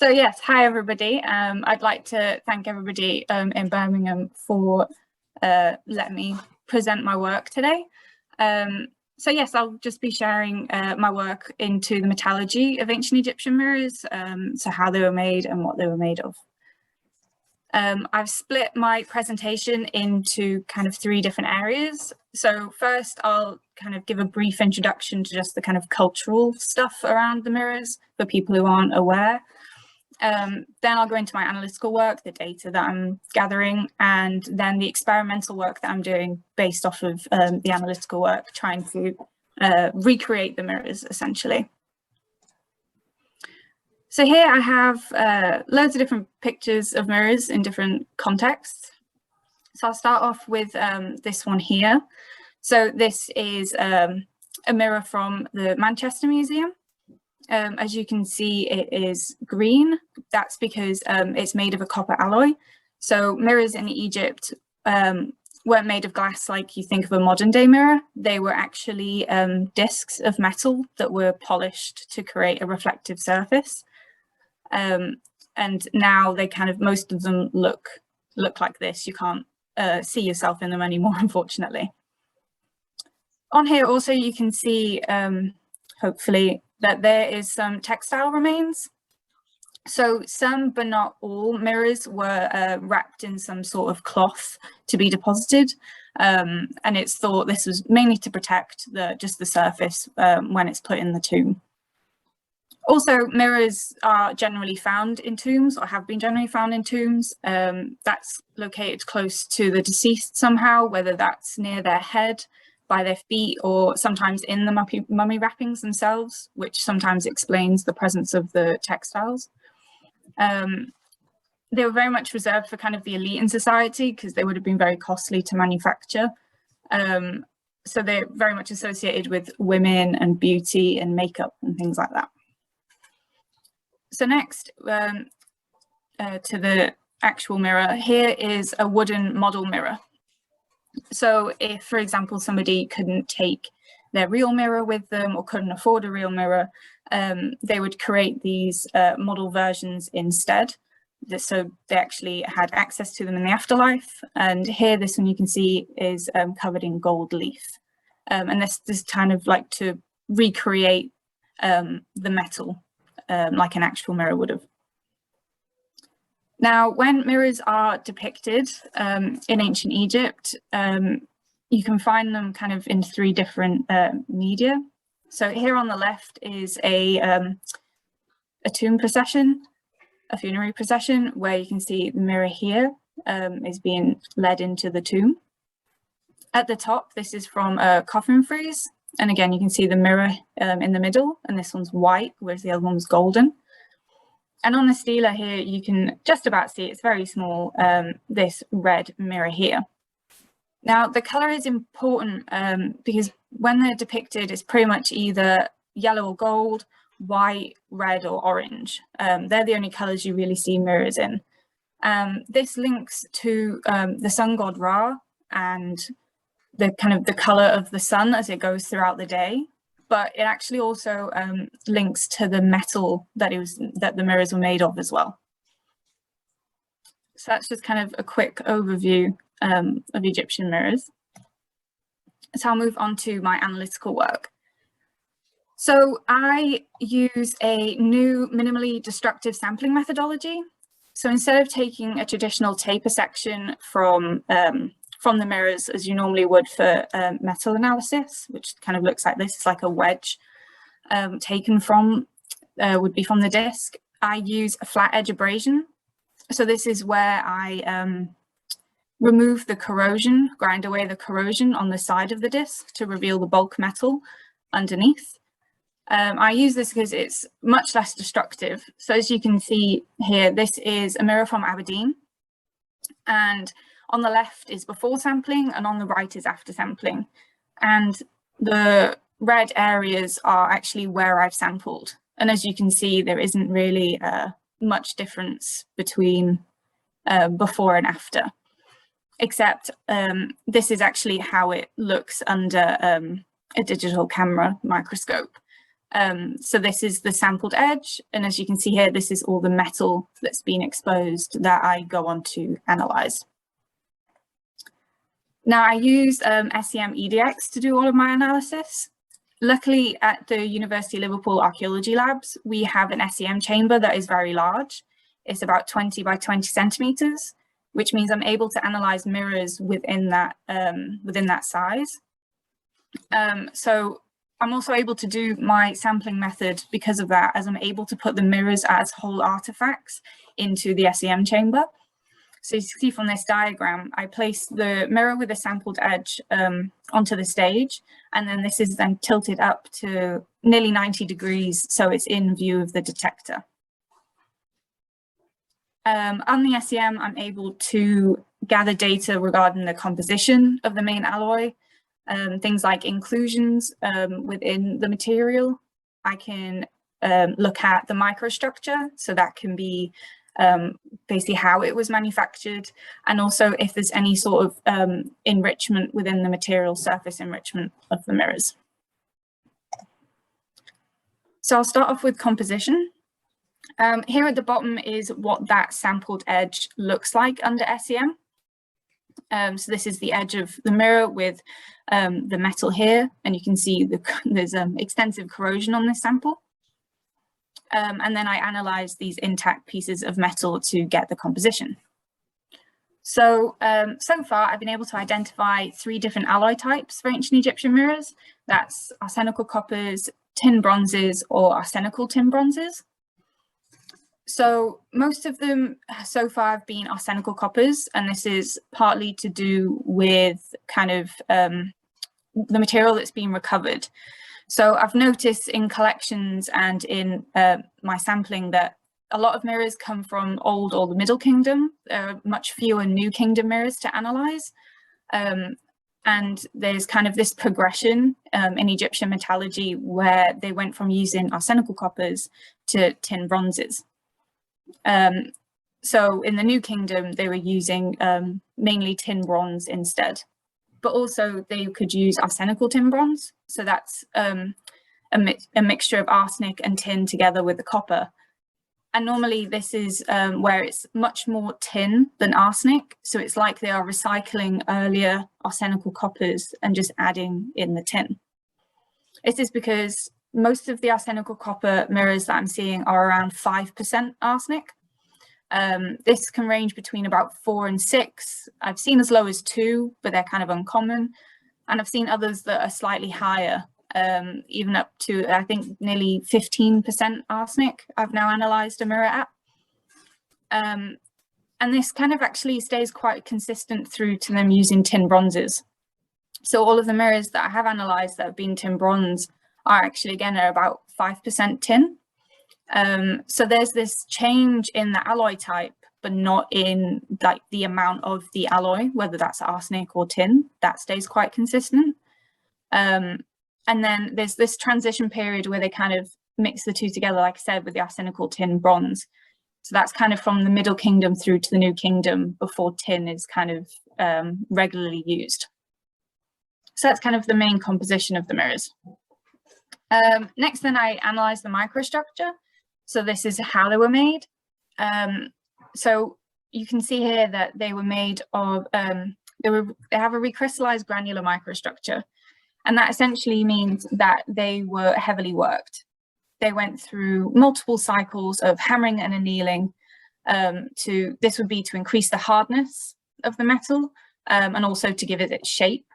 So yes, hi everybody. I'd like to thank everybody in Birmingham for letting me present my work today. So yes, I'll just be sharing my work into the metallurgy of ancient Egyptian mirrors, so how they were made and what they were made of. I've split my presentation into kind of three different areas. So first, I'll kind of give a brief introduction to just the kind of cultural stuff around the mirrors for people who aren't aware. Then I'll go into my analytical work, the data that I'm gathering, and then the experimental work that I'm doing based off of the analytical work, trying to recreate the mirrors, essentially. So here I have loads of different pictures of mirrors in different contexts. So I'll start off with this one here. So this is a mirror from the Manchester Museum. As you can see, it is green. That's because it's made of a copper alloy. So mirrors in Egypt weren't made of glass like you think of a modern day mirror. They were actually discs of metal that were polished to create a reflective surface. And now they kind of, most of them look like this. You can't see yourself in them anymore, unfortunately. On here also you can see, hopefully, that there is some textile remains. So some, but not all, mirrors were wrapped in some sort of cloth to be deposited. And it's thought this was mainly to protect just the surface when it's put in the tomb. Also, mirrors are generally found in tombs, or have been generally found in tombs. That's located close to the deceased somehow, whether that's near their head, by their feet, or sometimes in the mummy wrappings themselves, which sometimes explains the presence of the textiles. They were very much reserved for kind of the elite in society because they would have been very costly to manufacture. So they're very much associated with women and beauty and makeup and things like that. So next, to the actual mirror, here is a wooden model mirror. So if, for example, somebody couldn't take their real mirror with them or couldn't afford a real mirror, they would create these model versions instead. So they actually had access to them in the afterlife. And here, this one you can see is covered in gold leaf. And this is kind of like to recreate the metal like an actual mirror would have. Now, when mirrors are depicted in ancient Egypt, you can find them kind of in three different media. So here on the left is a tomb procession, a funerary procession, where you can see the mirror here is being led into the tomb. At the top, this is from a coffin frieze. And again, you can see the mirror in the middle, and this one's white, whereas the other one's golden. And on the stela here, you can just about see, it's very small, this red mirror here. Now, the colour is important because when they're depicted, it's pretty much either yellow or gold, white, red or orange. They're the only colours you really see mirrors in. This links to the sun god Ra and the kind of the colour of the sun as it goes throughout the day. But it actually also links to the metal that the mirrors were made of as well. So that's just kind of a quick overview of Egyptian mirrors. So I'll move on to my analytical work. So I use a new minimally destructive sampling methodology. So instead of taking a traditional taper section from the mirrors as you normally would for metal analysis, which kind of looks like this, it's like a wedge taken from, would be from the disc. I use a flat edge abrasion. So this is where I remove the corrosion, grind away the corrosion on the side of the disc to reveal the bulk metal underneath. I use this because it's much less destructive. So as you can see here, this is a mirror from Aberdeen. And on the left is before sampling and on the right is after sampling. And the red areas are actually where I've sampled. And as you can see, there isn't really much difference between before and after, except this is actually how it looks under a digital camera microscope. So this is the sampled edge, and as you can see here, this is all the metal that's been exposed that I go on to analyze. Now I use SEM EDX to do all of my analysis. Luckily at the University of Liverpool Archaeology Labs, we have an SEM chamber that is very large. It's about 20 by 20 centimeters, which means I'm able to analyze mirrors within that size. So I'm also able to do my sampling method because of that, as I'm able to put the mirrors as whole artifacts into the SEM chamber. So you see from this diagram, I place the mirror with a sampled edge onto the stage, and then this is then tilted up to nearly 90 degrees, so it's in view of the detector. On the SEM, I'm able to gather data regarding the composition of the main alloy, things like inclusions within the material. I can look at the microstructure, so that can be basically how it was manufactured, and also if there's any sort of enrichment within the material, surface enrichment of the mirrors. So I'll start off with composition. Here at the bottom is what that sampled edge looks like under SEM. So this is the edge of the mirror with the metal here, and you can see there's extensive corrosion on this sample. And then I analyze these intact pieces of metal to get the composition. So, so far I've been able to identify 3 different alloy types for ancient Egyptian mirrors. That's arsenical coppers, tin bronzes, or arsenical tin bronzes. So most of them so far have been arsenical coppers, and this is partly to do with kind of the material that's been recovered. So I've noticed in collections and in my sampling that a lot of mirrors come from Old or the Middle Kingdom. There are much fewer New Kingdom mirrors to analyze. And there's kind of this progression in Egyptian metallurgy where they went from using arsenical coppers to tin bronzes. So in the New Kingdom, they were using mainly tin bronze instead, but also they could use arsenical tin bronze. So that's a mixture of arsenic and tin together with the copper. And normally this is where it's much more tin than arsenic. So it's like they are recycling earlier arsenical coppers and just adding in the tin. This is because most of the arsenical copper mirrors that I'm seeing are around 5% arsenic. This can range between about 4 and 6. I've seen as low as 2, but they're kind of uncommon. And I've seen others that are slightly higher, even up to, I think, nearly 15% arsenic I've now analysed a mirror at. And this kind of actually stays quite consistent through to them using tin bronzes. So all of the mirrors that I have analysed that have been tin bronze are actually, again, are about 5% tin. So there's this change in the alloy type, but not in like the amount of the alloy, whether that's arsenic or tin. That stays quite consistent. And then there's this transition period where they kind of mix the two together, like I said, with the arsenical tin bronze. So that's kind of from the Middle Kingdom through to the New Kingdom before tin is kind of regularly used. So that's kind of the main composition of the mirrors. Next, then I analysed the microstructure. So this is how they were made. So you can see here that they were made of, they have a recrystallized granular microstructure. And that essentially means that they were heavily worked. They went through multiple cycles of hammering and annealing. This would be to increase the hardness of the metal and also to give it its shape.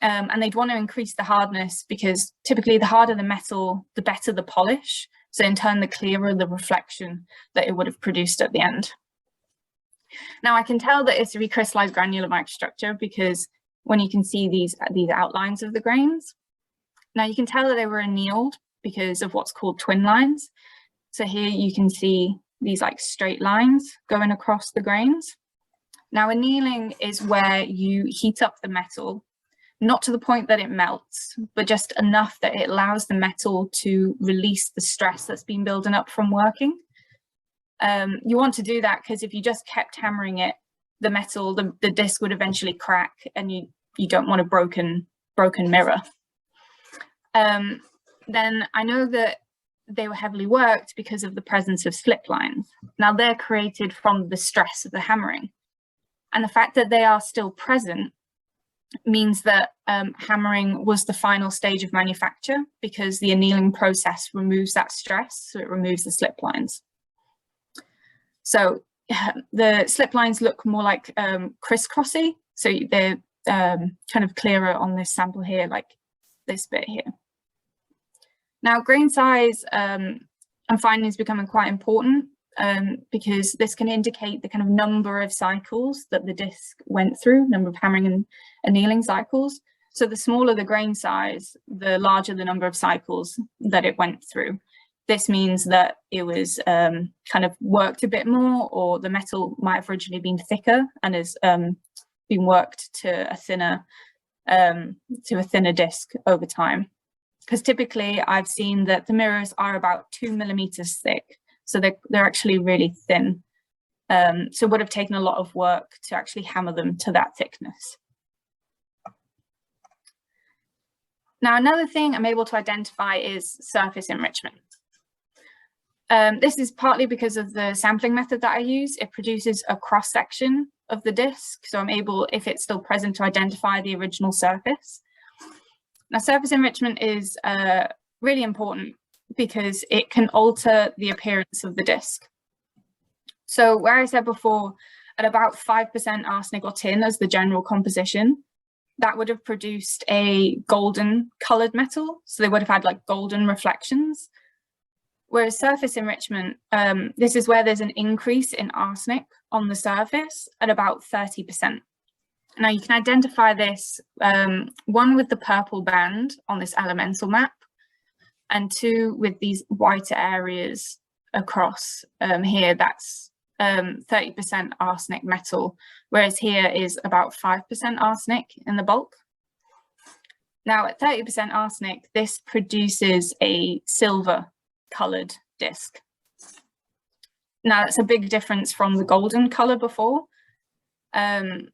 And they'd want to increase the hardness because typically the harder the metal, the better the polish. So in turn, the clearer the reflection that it would have produced at the end. Now I can tell that it's a recrystallized granular microstructure because when you can see these outlines of the grains. Now you can tell that they were annealed because of what's called twin lines. So here you can see these like straight lines going across the grains. Now annealing is where you heat up the metal, not to the point that it melts, but just enough that it allows the metal to release the stress that's been building up from working. You want to do that because if you just kept hammering it, the metal, the disc would eventually crack, and you don't want a broken mirror. then I know that they were heavily worked because of the presence of slip lines. Now they're created from the stress of the hammering. And the fact that they are still present means that hammering was the final stage of manufacture, because the annealing process removes that stress, so it removes the slip lines. So the slip lines look more like crisscrossy, so they're kind of clearer on this sample here, like this bit here. Now, grain size I'm finding is becoming quite important because this can indicate the kind of number of cycles that the disc went through, number of hammering and annealing cycles. So the smaller the grain size, the larger the number of cycles that it went through. This means that it was kind of worked a bit more, or the metal might have originally been thicker and has been worked to a thinner disc over time. Because typically I've seen that the mirrors are about 2 millimeters thick, so they're actually really thin. So it would have taken a lot of work to actually hammer them to that thickness. Now, another thing I'm able to identify is surface enrichment. This is partly because of the sampling method that I use. It produces a cross section of the disc, so I'm able, if it's still present, to identify the original surface. Now, surface enrichment is really important because it can alter the appearance of the disc. So where I said before, at about 5% arsenic or tin as the general composition, that would have produced a golden coloured metal. So they would have had like golden reflections. Whereas surface enrichment, this is where there's an increase in arsenic on the surface at about 30%. Now you can identify this, one with the purple band on this elemental map, and two with these whiter areas across here, that's 30% arsenic metal, whereas here is about 5% arsenic in the bulk. Now at 30% arsenic, this produces a silver coloured disc. Now that's a big difference from the golden colour before. And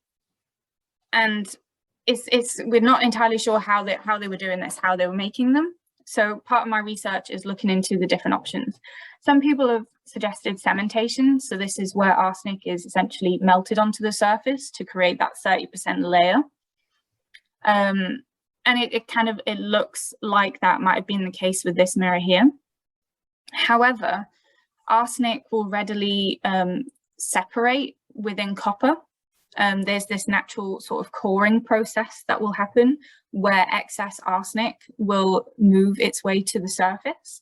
we're not entirely sure how they were doing this, how they were making them. So part of my research is looking into the different options. Some people have suggested cementation. So this is where arsenic is essentially melted onto the surface to create that 30% layer. And it looks like that might have been the case with this mirror here. However, arsenic will readily separate within copper. There's this natural sort of coring process that will happen where excess arsenic will move its way to the surface.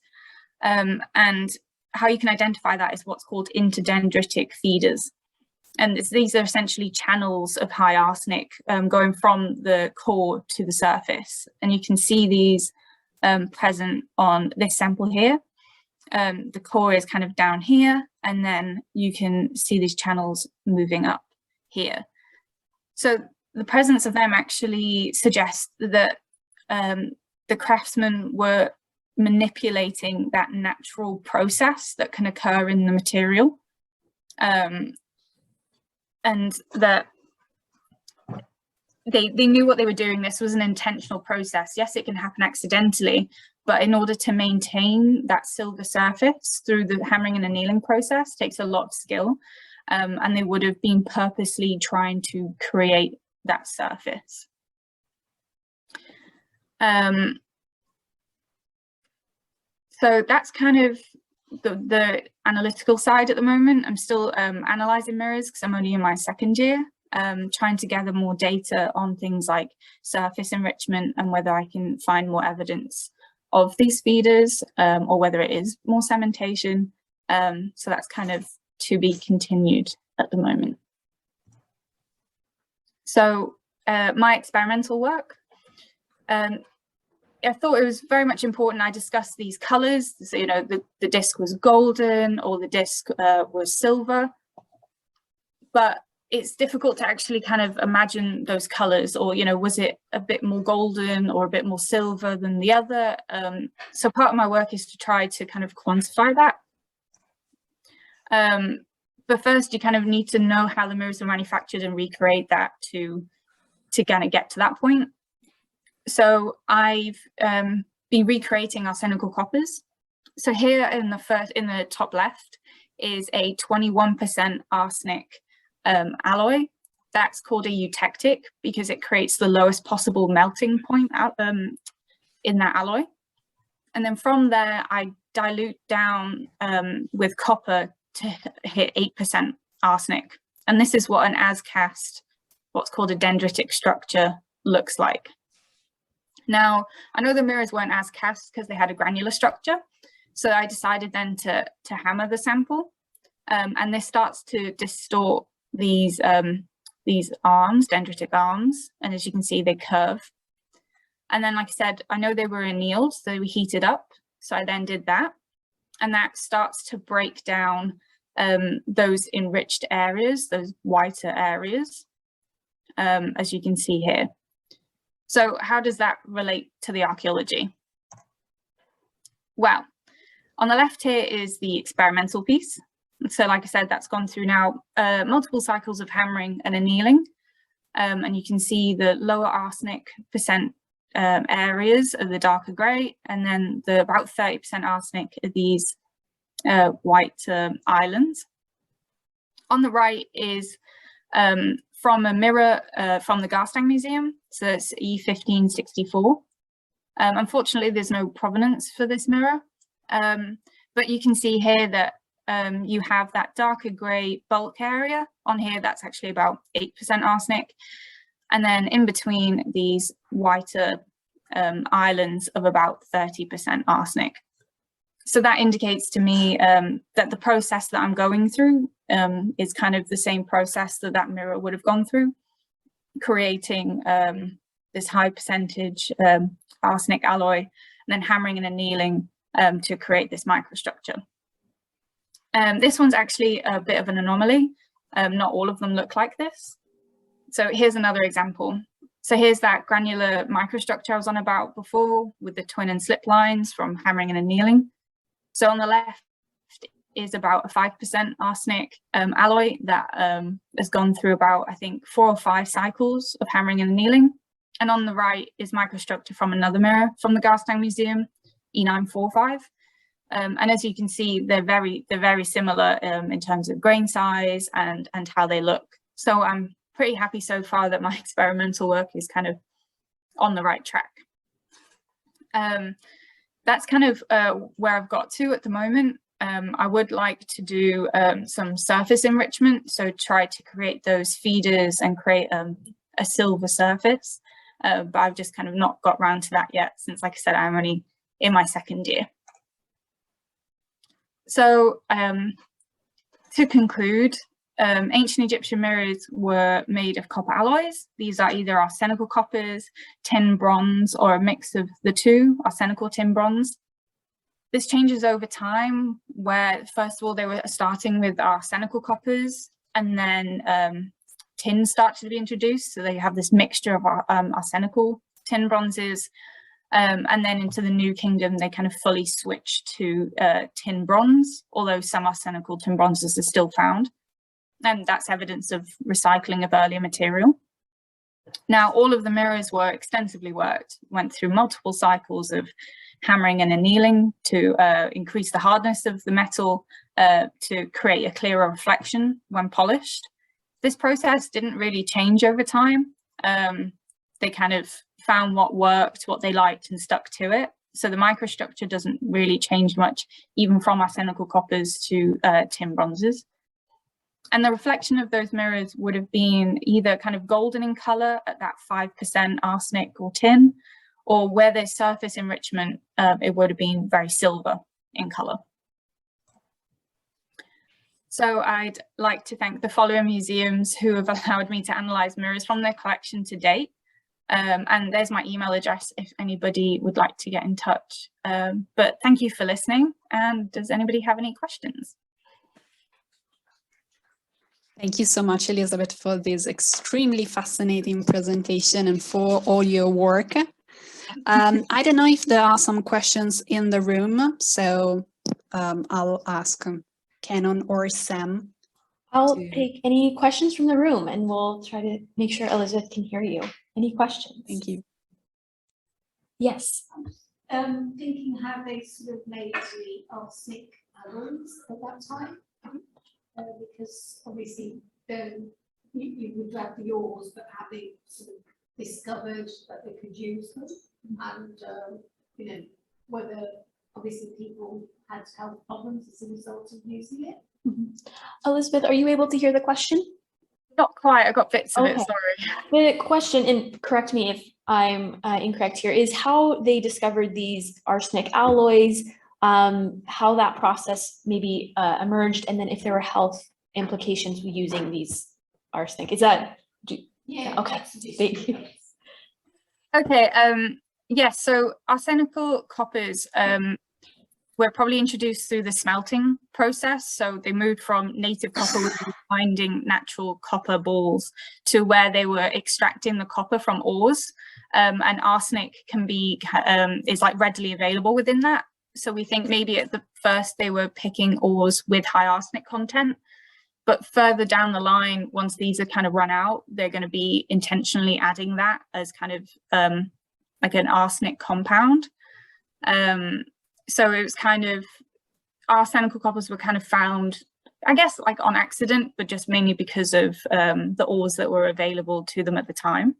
And how you can identify that is what's called interdendritic feeders. And these are essentially channels of high arsenic going from the core to the surface. And you can see these present on this sample here. The core is kind of down here, and then you can see these channels moving up here. So the presence of them actually suggests that the craftsmen were manipulating that natural process that can occur in the material, and that they knew what they were doing. This was an intentional process. Yes, it can happen accidentally, but in order to maintain that silver surface through the hammering and annealing process takes a lot of skill. And they would have been purposely trying to create that surface. So that's kind of the analytical side at the moment. I'm still analysing mirrors because I'm only in my second year, trying to gather more data on things like surface enrichment and whether I can find more evidence of these feeders or whether it is more cementation. So that's kind of to be continued at the moment. So my experimental work, I thought it was very much important I discussed these colours. So, you know, the disc was golden or the disc was silver, but it's difficult to actually kind of imagine those colours, or, you know, was it a bit more golden or a bit more silver than the other? So part of my work is to try to kind of quantify that. But first, you kind of need to know how the mirrors are manufactured and recreate that to kind of get to that point. So I've been recreating arsenical coppers. So here in the top left is a 21% arsenic alloy. That's called a eutectic because it creates the lowest possible melting point out, in that alloy. And then from there, I dilute down with copper to hit 8% arsenic. And this is what an as-cast, what's called a dendritic structure, looks like. Now, I know the mirrors weren't as cast because they had a granular structure. So I decided then to hammer the sample. And this starts to distort these arms, dendritic arms. And as you can see, they curve. And then, like I said, I know they were annealed, so we heated up. So I then did that. And that starts to break down those enriched areas, those whiter areas, as you can see here. So how does that relate to the archaeology? Well, on the left here is the experimental piece. So like I said, that's gone through now multiple cycles of hammering and annealing. And you can see the lower arsenic percent areas of the darker grey, and then the about 30% arsenic are these white islands. On the right is from a mirror from the Garstang Museum, so it's E1564. Unfortunately, there's no provenance for this mirror, but you can see here that you have that darker grey bulk area. On here, that's actually about 8% arsenic. And then in between these whiter islands of about 30% arsenic. So that indicates to me that the process that I'm going through is kind of the same process that that mirror would have gone through, creating this high percentage arsenic alloy, and then hammering and annealing to create this microstructure. This one's actually a bit of an anomaly. Not all of them look like this. So here's another example. So here's that granular microstructure I was on about before with the twin and slip lines from hammering and annealing. So on the left is about a 5% arsenic alloy that has gone through about, I think, 4 or 5 cycles of hammering and annealing. And on the right is microstructure from another mirror from the Garstang Museum, E945. And as you can see, they're very similar in terms of grain size and how they look. So I'm pretty happy so far that my experimental work is kind of on the right track. That's kind of where I've got to at the moment. I would like to do some surface enrichment, so try to create those feeders and create a silver surface, but I've just kind of not got around to that yet, since, like I said, I'm only in my second year. So to conclude, ancient Egyptian mirrors were made of copper alloys. These are either arsenical coppers, tin bronze, or a mix of the two, arsenical tin bronze. This changes over time, where first of all they were starting with arsenical coppers, and then tin started to be introduced. So they have this mixture of arsenical tin bronzes, and then into the New Kingdom they kind of fully switched to tin bronze, although some arsenical tin bronzes are still found. And that's evidence of recycling of earlier material. Now, all of the mirrors were extensively worked, went through multiple cycles of hammering and annealing to increase the hardness of the metal to create a clearer reflection when polished. This process didn't really change over time. They kind of found what worked, what they liked, and stuck to it. So the microstructure doesn't really change much, even from arsenical coppers to tin bronzes. And the reflection of those mirrors would have been either kind of golden in colour at that 5% arsenic or tin, or where there's surface enrichment, it would have been very silver in colour. So I'd like to thank the following museums who have allowed me to analyse mirrors from their collection to date. And there's my email address if anybody would like to get in touch. But thank you for listening. And does anybody have any questions? Thank you so much, Elizabeth, for this extremely fascinating presentation and for all your work. I don't know if there are some questions in the room, so I'll ask Canon or Sam. I'll take any questions from the room, and we'll try to make sure Elizabeth can hear you. Any questions? Thank you. Yes. thinking how they sort of made the arsenic alloys at that time, because obviously you would have the ores, but how they sort of discovered that they could use them, and you know, whether obviously people had health problems as a result of using it. Elizabeth, are you able to hear the question? Not quite, I got bits of it, Okay. sorry. The question, and correct me if I'm incorrect here, is how they discovered these arsenic alloys, how that process maybe emerged, and then if there were health implications with using these arsenic. Is that? Yeah. Okay. Thank you. Okay, yes, so arsenical coppers were probably introduced through the smelting process. So they moved from native copper with finding natural copper balls to where they were extracting the copper from ores, and arsenic can be is like readily available within that. So we think maybe at the first they were picking ores with high arsenic content, but further down the line, once these are kind of run out, they're going to be intentionally adding that as kind of like an arsenic compound. So it was kind of, arsenical coppers were kind of found, I guess, like on accident, but just mainly because of the ores that were available to them at the time.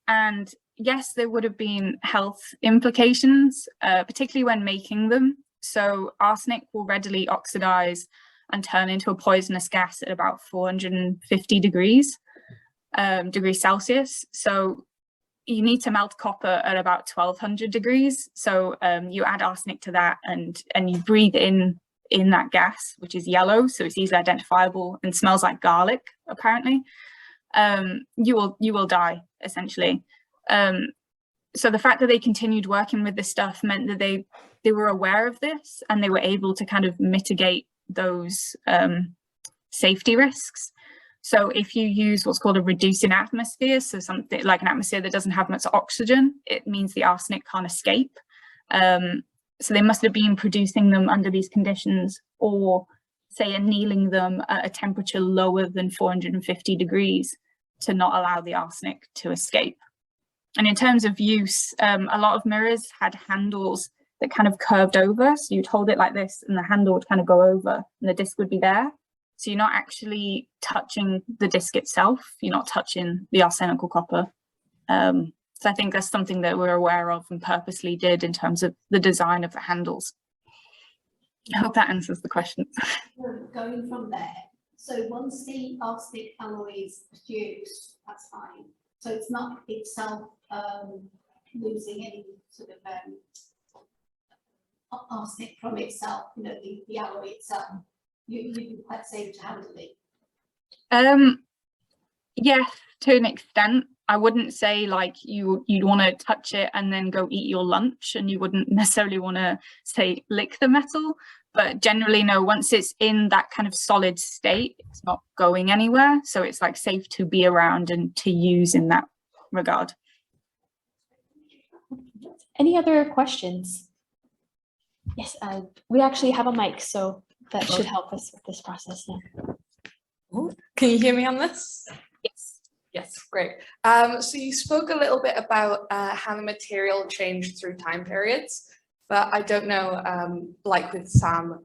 And yes, there would have been health implications, particularly when making them. So arsenic will readily oxidize and turn into a poisonous gas at about 450 degrees Celsius. So you need to melt copper at about 1200 degrees. So you add arsenic to that and you breathe in that gas, which is yellow, so it's easily identifiable and smells like garlic, apparently. You will die, essentially. So the fact that they continued working with this stuff meant that they were aware of this and they were able to kind of mitigate those safety risks. So if you use what's called a reducing atmosphere, so something like an atmosphere that doesn't have much oxygen, it means the arsenic can't escape. So they must have been producing them under these conditions, or say annealing them at a temperature lower than 450 degrees to not allow the arsenic to escape. And in terms of use, a lot of mirrors had handles that kind of curved over. So you'd hold it like this and the handle would kind of go over and the disc would be there. So you're not actually touching the disc itself. You're not touching the arsenical copper. So I think that's something that we're aware of and purposely did in terms of the design of the handles. I hope that answers the question. Going from there, so once the arsenic alloy is produced, that's fine. So it's not itself losing any sort of arsenic from itself, you know, the alloy itself. You'd be quite safe to handle it. Yes, to an extent. I wouldn't say like you'd want to touch it and then go eat your lunch, and you wouldn't necessarily want to say lick the metal, but generally no, once it's in that kind of solid state, it's not going anywhere, so it's like safe to be around and to use in that regard. Any other questions? Yes, we actually have a mic, so that should help us with this process now. Ooh, can you hear me on this? Yes. Yes, great. So you spoke a little bit about how the material changed through time periods, but I don't know, like with Sam,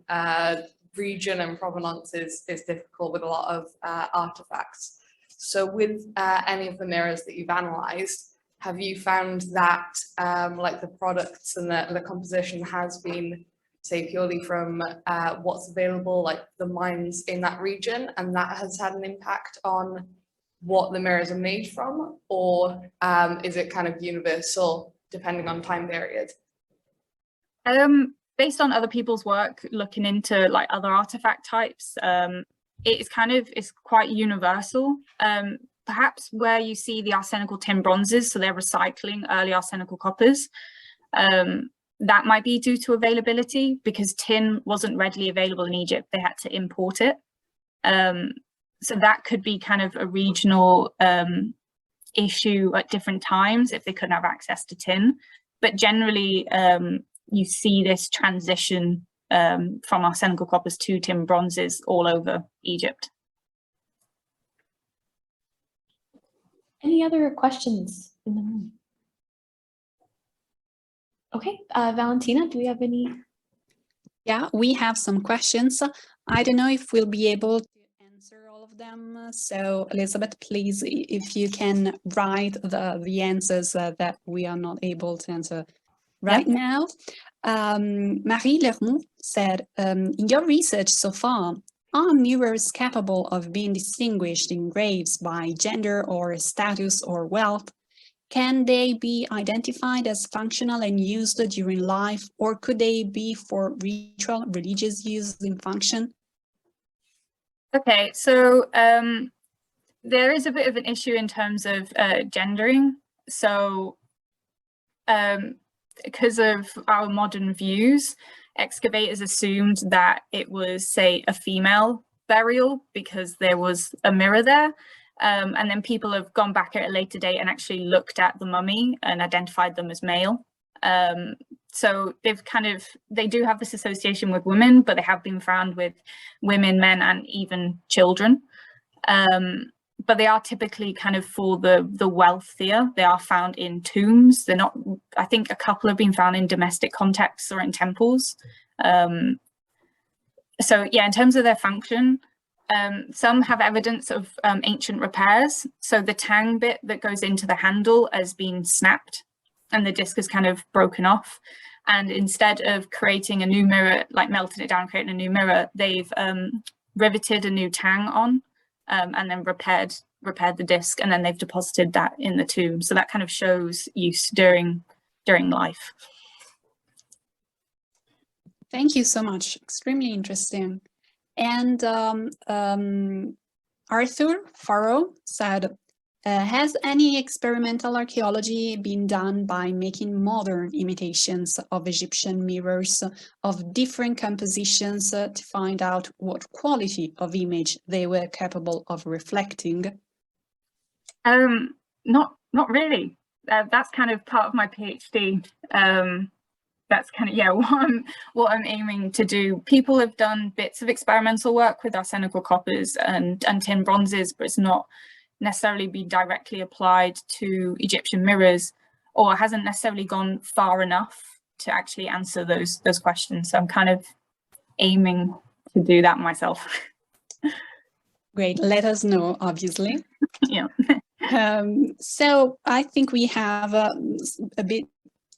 region and provenance is difficult with a lot of artifacts. So with any of the mirrors that you've analysed, have you found that like the products and the composition has been, say, purely from what's available, like the mines in that region, and that has had an impact on what the mirrors are made from, or is it kind of universal depending on time period? Based on other people's work looking into like other artifact types, it's quite universal. Perhaps where you see the arsenical tin bronzes, so they're recycling early arsenical coppers, that might be due to availability, because tin wasn't readily available in Egypt. They had to import it. So that could be kind of a regional issue at different times if they couldn't have access to tin. But generally, you see this transition from arsenical coppers to tin bronzes all over Egypt. Any other questions in the room? Okay, Valentina, do we have any? Yeah, we have some questions. I don't know if we'll be able to answer all of them. So Elizabeth, please, if you can write the answers that we are not able to answer right now. Marie Lermont said, in your research so far, are mirrors capable of being distinguished in graves by gender or status or wealth? Can they be identified as functional and used during life, or could they be for ritual, religious use in function? Okay, so there is a bit of an issue in terms of gendering. So because of our modern views, excavators assumed that it was, say, a female burial because there was a mirror there. And then people have gone back at a later date and actually looked at the mummy and identified them as male. So they do have this association with women, but they have been found with women, men, and even children. But they are typically kind of for the wealthier. They are found in tombs. They're not, I think a couple have been found in domestic contexts or in temples. So yeah, in terms of their function, some have evidence of ancient repairs. So the tang bit that goes into the handle has been snapped and the disc is kind of broken off. And instead of creating a new mirror, like melting it down, creating a new mirror, they've riveted a new tang on and then repaired the disc, and then they've deposited that in the tomb. So that kind of shows use during life. Thank you so much. Extremely interesting. And Arthur Farrow said, has any experimental archaeology been done by making modern imitations of Egyptian mirrors of different compositions to find out what quality of image they were capable of reflecting? Not really. That's kind of part of my PhD. That's kind of what I'm aiming to do. People have done bits of experimental work with arsenical coppers and tin bronzes, but it's not necessarily been directly applied to Egyptian mirrors, or hasn't necessarily gone far enough to actually answer those questions. So I'm kind of aiming to do that myself. Great, let us know, obviously. Yeah. So I think we have a bit,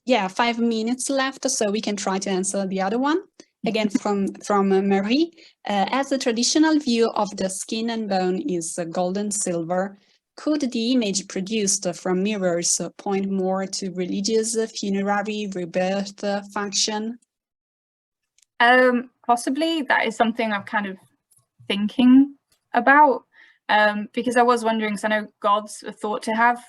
5 minutes left, so we can try to answer the other one. Again, from Marie, as the traditional view of the skin and bone is gold and silver, could the image produced from mirrors point more to religious, funerary, rebirth function? Possibly. That is something I'm kind of thinking about, because I was wondering, because I know gods are thought to have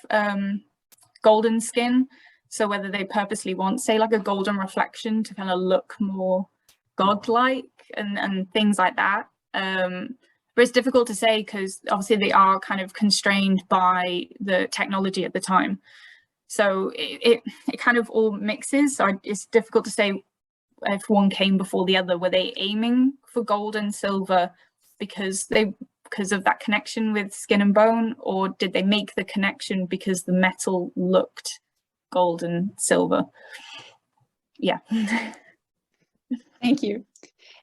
golden skin, so whether they purposely want, say, like a golden reflection to kind of look more godlike and things like that. But it's difficult to say because obviously they are kind of constrained by the technology at the time. So it kind of all mixes. So it's difficult to say if one came before the other. Were they aiming for gold and silver because of that connection with skin and bone, or did they make the connection because the metal looked gold and silver? Yeah. Thank you.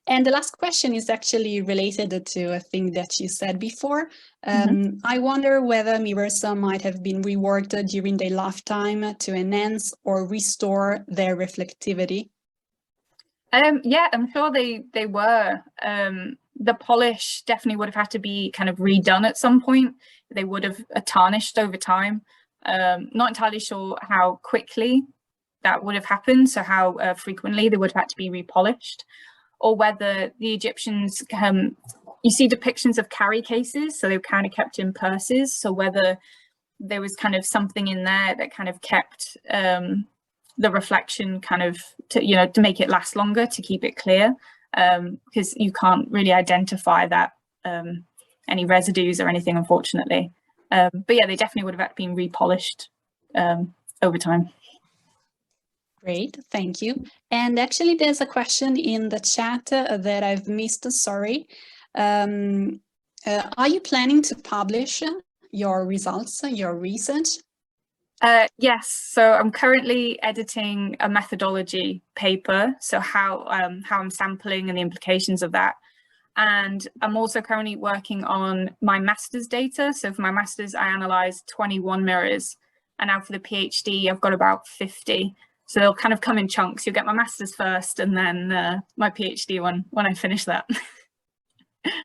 And the last question is actually related to a thing that you said before. I wonder whether mirrors might have been reworked during their lifetime to enhance or restore their reflectivity. Yeah, I'm sure they were. The polish definitely would have had to be kind of redone at some point. They would have tarnished over time. Not entirely sure how quickly that would have happened, so how frequently they would have had to be repolished, or whether the Egyptians, you see depictions of carry cases, so they were kind of kept in purses, so whether there was kind of something in there that kind of kept the reflection kind of to make it last longer, to keep it clear, because you can't really identify that any residues or anything, unfortunately. But yeah, they definitely would have been repolished over time. Great, thank you. And actually, there's a question in the chat that I've missed, sorry. Are you planning to publish your results, your research? Yes, so I'm currently editing a methodology paper, so how I'm sampling and the implications of that. And I'm also currently working on my master's data. So for my master's, I analysed 21 mirrors, and now for the PhD, I've got about 50. So they'll kind of come in chunks. You'll get my master's first, and then my PhD when I finish that.